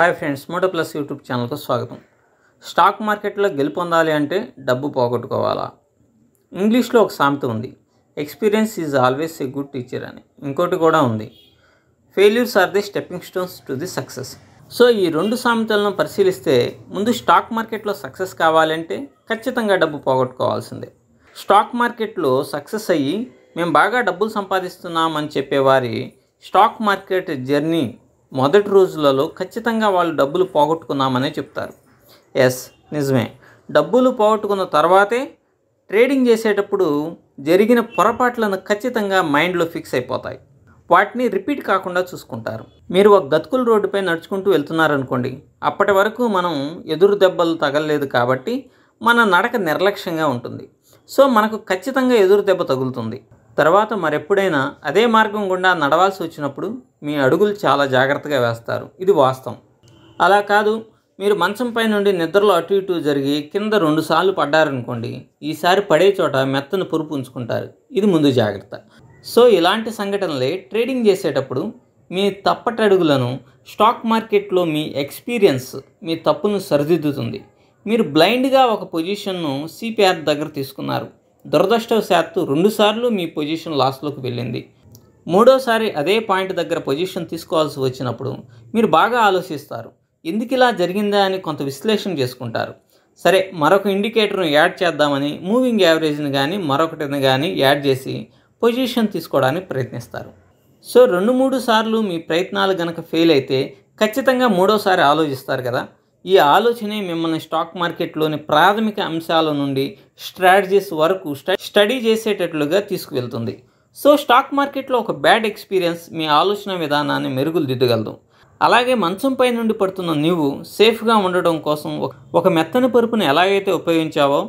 Hi friends, Moto plus YouTube ఛానల్కు స్వాగతం. Stock మార్కెట్లో గెలుపొందాలి అంటే డబ్బు పోగొట్టుకోవాలా? ఇంగ్లీష్లో ఒక సామెత ఉంది, experience is always a good teacher అని. ఇంకోటి కూడా ఉంది, failures are the stepping stones to the success. So ఈ రెండు సామెతలను పరిశీలిస్తే ముందు స్టాక్ మార్కెట్లో సక్సెస్ కావాలంటే ఖచ్చితంగా డబ్బు పోగొట్టుకోవాల్సిందే. స్టాక్ మార్కెట్లో సక్సెస్ అయ్యి మేము బాగా డబ్బులు సంపాదిస్తున్నామని చెప్పేవారి స్టాక్ మార్కెట్ జర్నీ మొదటి రోజులలో ఖచ్చితంగా వాళ్ళు డబ్బులు పోగొట్టుకున్నామనే చెప్తారు. ఎస్, నిజమే. డబ్బులు పోగొట్టుకున్న తర్వాతే ట్రేడింగ్ చేసేటప్పుడు జరిగిన పొరపాట్లను ఖచ్చితంగా మైండ్లో ఫిక్స్ అయిపోతాయి. వాటిని రిపీట్ కాకుండా చూసుకుంటారు. మీరు ఒక గతుకుల రోడ్డుపై నడుచుకుంటూ వెళ్తున్నారనుకోండి, అప్పటి వరకు మనం ఎదురు దెబ్బలు తగలలేదు కాబట్టి మన నడక నిర్లక్ష్యంగా ఉంటుంది. సో మనకు ఖచ్చితంగా ఎదురు దెబ్బ తగులుతుంది. తర్వాత మరెప్పుడైనా అదే మార్గం గుండా నడవాల్సి వచ్చినప్పుడు మీ అడుగులు చాలా జాగ్రత్తగా వేస్తారు. ఇది వాస్తవం. అలా కాదు, మీరు మంచంపై నుండి నిద్రలో అటు ఇటు జరిగి కింద 2 సార్లు పడ్డారనుకోండి, ఈసారి పడే చోట మెత్తను పురుపు ఉంచుకుంటారు. ఇది ముందు జాగ్రత్త. సో ఇలాంటి సంఘటనలే ట్రేడింగ్ చేసేటప్పుడు మీ తప్పటడుగులను స్టాక్ మార్కెట్లో మీ ఎక్స్పీరియన్స్ మీ తప్పును సరిదిద్దుతుంది. మీరు బ్లైండ్గా ఒక పొజిషన్ను సిపిఆర్ దగ్గర తీసుకున్నారు. దురదృష్టవశాత్తు 2 సార్లు మీ పొజిషన్ లాస్లోకి వెళ్ళింది. 3వసారి అదే పాయింట్ దగ్గర పొజిషన్ తీసుకోవాల్సి వచ్చినప్పుడు మీరు బాగా ఆలోచిస్తారు. ఎందుకు ఇలా జరిగిందా అని కొంత విశ్లేషణ చేసుకుంటారు. సరే, మరొక ఇండికేటర్ను యాడ్ చేద్దామని మూవింగ్ యావరేజ్ని కానీ మరొకటిని కానీ యాడ్ చేసి పొజిషన్ తీసుకోవడానికి ప్రయత్నిస్తారు. సో 2-3 సార్లు మీ ప్రయత్నాలు కనుక ఫెయిల్ అయితే ఖచ్చితంగా 3వసారి ఆలోచిస్తారు కదా. ఈ ఆలోచనే మిమ్మల్ని స్టాక్ మార్కెట్లోని ప్రాథమిక అంశాల నుండి స్ట్రాటజీస్ వరకు స్టడీ చేసేటట్లుగా తీసుకువెళ్తుంది. సో స్టాక్ మార్కెట్లో ఒక బ్యాడ్ ఎక్స్పీరియన్స్ మీ ఆలోచన విధానాన్ని మెరుగుదిద్దగలదు. అలాగే మంచంపై నుండి పడుతున్న నీవు సేఫ్గా ఉండడం కోసం ఒక మెత్తని పరుపును ఎలాగైతే ఉపయోగించావో,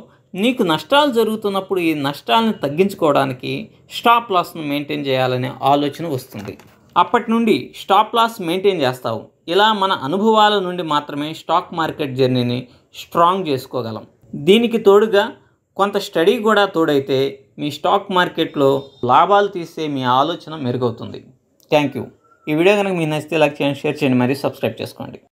నీకు నష్టాలు జరుగుతున్నప్పుడు ఈ నష్టాలను తగ్గించుకోవడానికి స్టాప్ లాస్ను మెయింటైన్ చేయాలనే ఆలోచన వస్తుంది. అప్పటి నుండి స్టాప్ లాస్ మెయింటైన్ చేస్తావు. ఇలా మన అనుభవాల నుండి మాత్రమే స్టాక్ మార్కెట్ జర్నీని స్ట్రాంగ్ చేసుకోగలం. దీనికి తోడుగా కొంత స్టడీ కూడా తోడైతే మీ స్టాక్ మార్కెట్లో లాభాలు తీసే మీ ఆలోచన మెరుగవుతుంది. Thank you. ఈ వీడియో కనుక మీకు నచ్చితే లైక్ చేయండి, షేర్ చేయండి, మరియు సబ్స్క్రైబ్ చేసుకోండి.